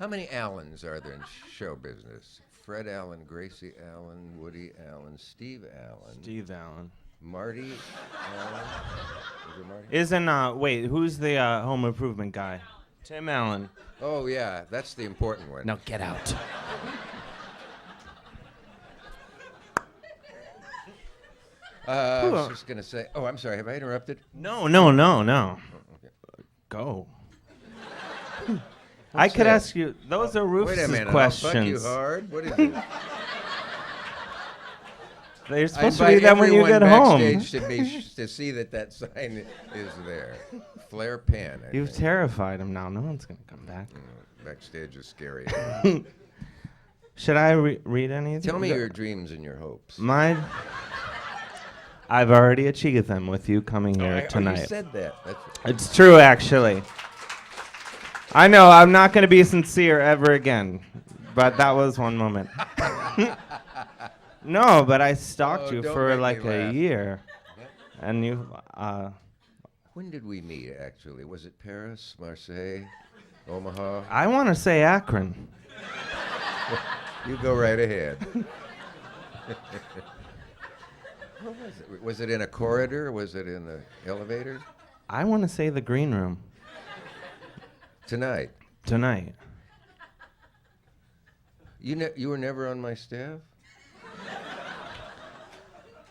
How many Allens are there in show business? Fred Allen, Gracie Allen, Woody Allen, Steve Allen, Steve Allen. Marty Allen. Is there Marty? Wait, who's the home improvement guy? Tim Allen. Oh, yeah, that's the important one. Now get out. I was just going to say, oh, I'm sorry, have I interrupted? No. Oh, okay. Go. I could that? ask you, those are Wait a Rufus's minute, questions. I'll fuck you hard? What is it? They're I supposed to be invite there when you everyone get home. backstage to see that sign is there. Flair Pen. I You've think. terrified him now. No one's going to come back. Backstage is scary. Should I read anything? Tell me your dreams and your hopes. I've already achieved them with you coming here You tonight. said that. It's true, actually. I know, I'm not going to be sincere ever again, but that was one moment. No, but I stalked you don't for make me like a laugh. year. And you, When did we meet, actually? Was it Paris, Marseille, Omaha? I want to say Akron. You go right ahead. What was it? Was it in a corridor? Was it in the elevator? I want to say the green room Tonight. tonight. You were never on my staff?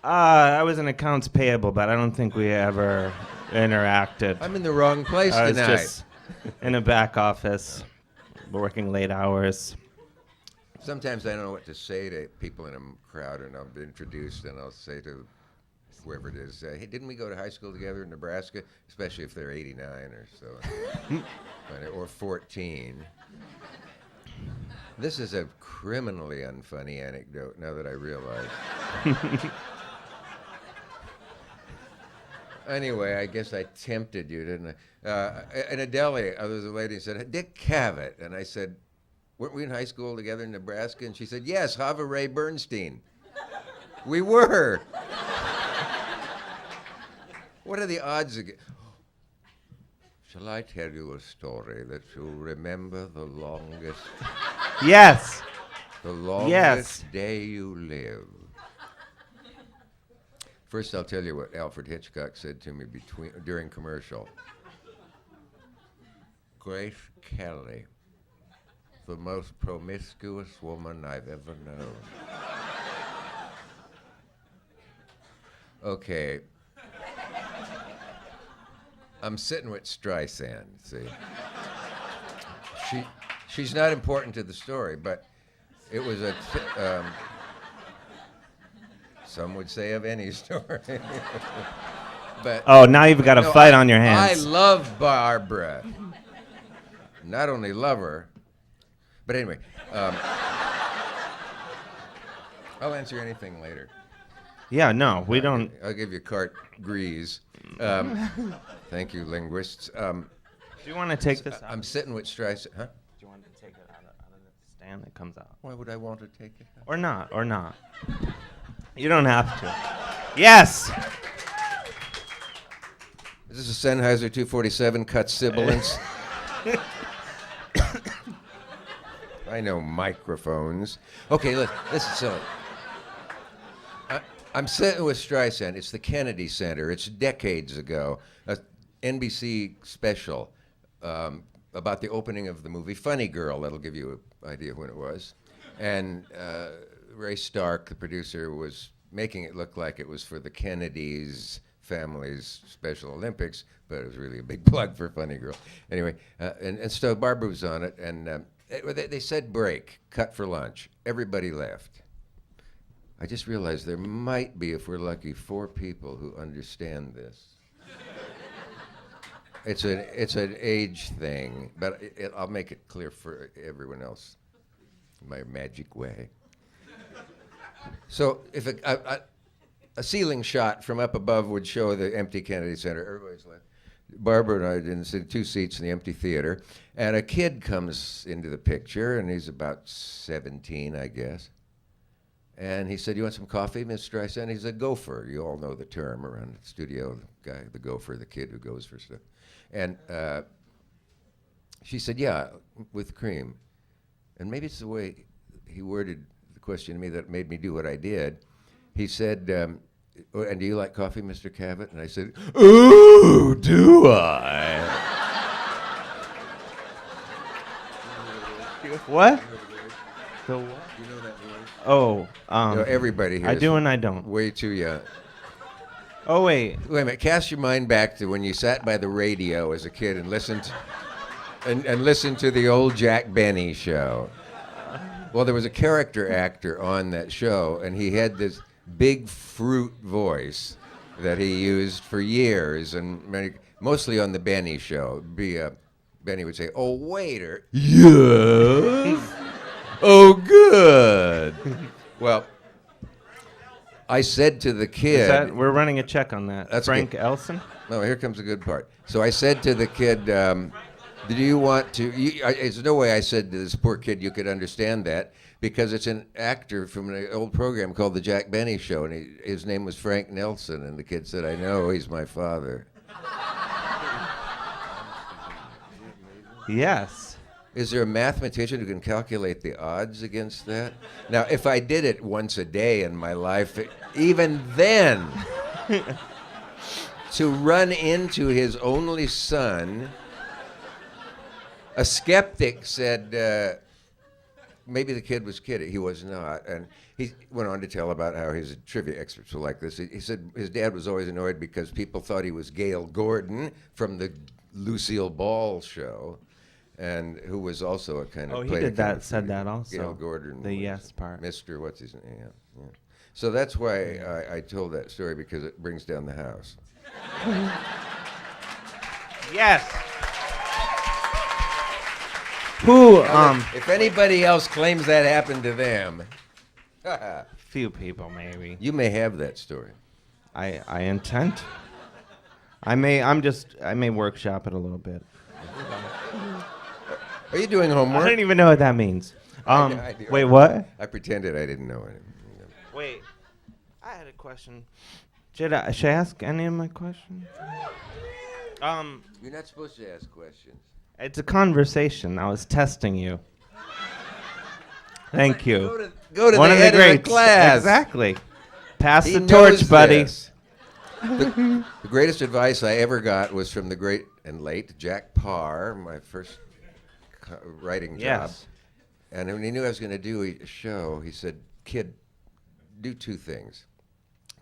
I was in accounts payable, but I don't think we ever interacted. I'm in the wrong place I was tonight. just in a back office, working late hours. Sometimes I don't know what to say to people in a crowd, and I'll be introduced, and I'll say to whoever it is, hey, didn't we go to high school together in Nebraska? Especially if they're 89 or so, or 14. This is a criminally unfunny anecdote, now that I realize. Anyway, I guess I tempted you, didn't I? In a deli, there was a lady who said, Dick Cavett. And I said, weren't we in high school together in Nebraska? And she said, yes, Hava Ray Bernstein. We were. What are the odds again? Shall I tell you a story that you'll remember the longest, Yes. the longest Yes. day you live? First, I'll tell you what Alfred Hitchcock said to me during commercial. Grace Kelly, the most promiscuous woman I've ever known. Okay. I'm sitting with Streisand, see. She's not important to the story, but it was some would say of any story. But Oh, now you've got a fight on your I hands. love Barbara. Not only love her, but anyway. I'll answer anything later. Yeah, no, we don't. I'll give you carte grise. Thank you, linguists. Do you want to take this out? I'm sitting with Streisand. Huh? Do you want to take it out of the stand that comes out? Why would I want to take it out? Or not. You don't have to. Yes! Is this a Sennheiser 247 cut sibilance? I know microphones. Okay, this is silly. I'm sitting with Streisand. It's the Kennedy Center. It's decades ago. A NBC special about the opening of the movie Funny Girl. That'll give you an idea when it was. And Ray Stark, the producer, was making it look like it was for the Kennedys' family's Special Olympics, but it was really a big plug for Funny Girl. Anyway, and so Barbara was on it, and they said break, cut for lunch. Everybody left. I just realized there might be, if we're lucky, 4 people who understand this. It's an age thing, but I'll make it clear for everyone else in my magic way. So if a ceiling shot from up above would show the empty Kennedy Center, everybody's left. Barbara and I didn't sit 2 seats in the empty theater, and a kid comes into the picture, and he's about 17, I guess. And he said, you want some coffee, Miss Streisand? He's a gopher. You all know the term around the studio, the guy, the gopher, the kid who goes for stuff. And she said, yeah, with cream. and maybe it's the way he worded the question to me that made me do what I did. He said, "Oh, and do you like coffee, Mr. Cavett?" And I said, "Ooh, do I?" What? The what? You know that word? Oh, Everybody here I is do and I don't. way too young. Oh, wait. Wait a minute. Cast your mind back to when you sat by the radio as a kid and listened and listened to the old Jack Benny show. Well, there was a character actor on that show, and he had this big fruit voice that he used for years, and mostly on the Benny show. Benny would say, "Oh, waiter." "Yes." "Oh, good." Well, I said to the kid... We're running a check on that. That's Frank good. Elson? No, here comes the good part. So I said to the kid, "Do you want to..." There's no way I said to this poor kid you could understand that, because it's an actor from an old program called The Jack Benny Show, and his name was Frank Nelson, and the kid said, "I know, he's my father." Yes. Is there a mathematician who can calculate the odds against that? Now, if I did it once a day in my life, even then, to run into his only son, a skeptic said, maybe the kid was kidding. He was not. And he went on to tell about how his trivia experts were like this. He said his dad was always annoyed because people thought he was Gail Gordon from the Lucille Ball show, and who was also a kind of... Oh, he did that, said that Gail also. Gordon. The yes part. Mr. What's his name? Yeah. So that's why I told that story, because it brings down the house. Yes. Who, If anybody else claims that happened to them, few people maybe. you may have that story. I intend. I may workshop it a little bit. Are you doing I homework? don't even know what that means. I do. Wait, what? I pretended I didn't know it. Wait, I had a question. Should I ask any of my questions? You're not supposed to ask questions. It's a conversation. I was testing you. Thank you. Go to One the of the head of greats. the class. Exactly. Pass He the torch, knows buddy. this. The greatest advice I ever got was from the great and late Jack Parr, my first writing job. Yes. And when he knew I was going to do a show, he said, "Kid, do two things.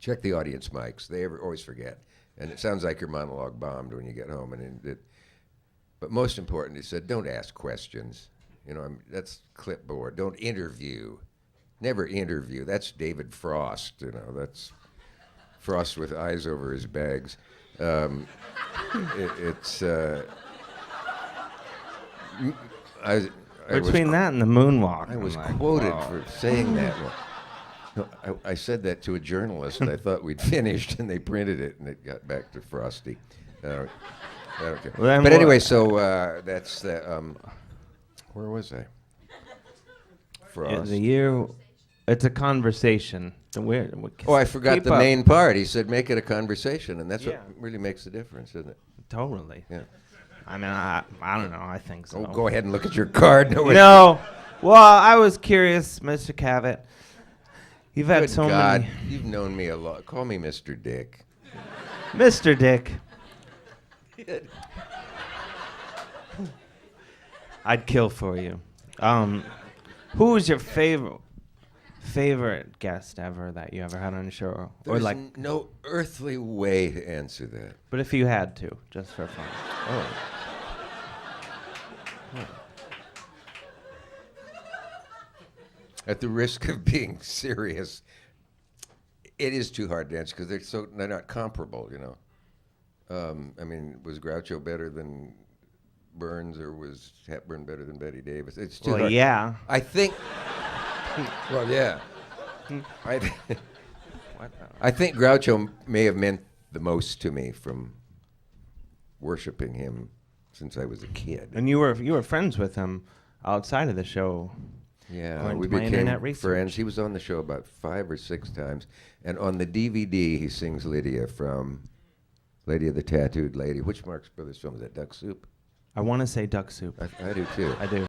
Check the audience mics. They always forget. And it sounds like your monologue bombed when you get home. But most important, he said, don't ask questions. That's clipboard. Don't interview. Never interview. That's David Frost. That's Frost with eyes over his bags. Between that and the moonwalk. I was I'm like, quoted whoa. for saying that. No, I said that to a journalist. I thought we'd finished, and they printed it, and it got back to Frosty. I don't care. Well, But anyway, so that's the. Where was I? Frost. The year. It's a conversation. Oh, I forgot Keep the up. main part. He said, make it a conversation, and that's Yeah. what really makes the difference, isn't it? Totally. Yeah. I mean, I don't know. I think so. Oh, go ahead and look at your card. No. Well, I was curious, Mr. Cavett. You've had Good so God, many. you've known me a lot. Call me Mr. Dick. Mr. Dick. I'd kill for you. Who was your favorite guest ever that you ever had on the show? There's no earthly way to answer that. But if you had to, just for fun. Oh. At the risk of being serious, it is too hard to answer because they're not comparable, I mean, was Groucho better than Burns, or was Hepburn better than Betty Davis? It's too hard. Yeah. I think. Well, yeah. I think Groucho may have meant the most to me from worshiping him since I was a kid. And you were friends with him outside of the show. Yeah, According we to my became internet research. friends. He was on the show about 5 or 6 times, and on the DVD he sings Lydia from Lady of the Tattooed Lady. Which Marx Brothers film is that? Duck Soup? I want to say Duck Soup. I do too. I do.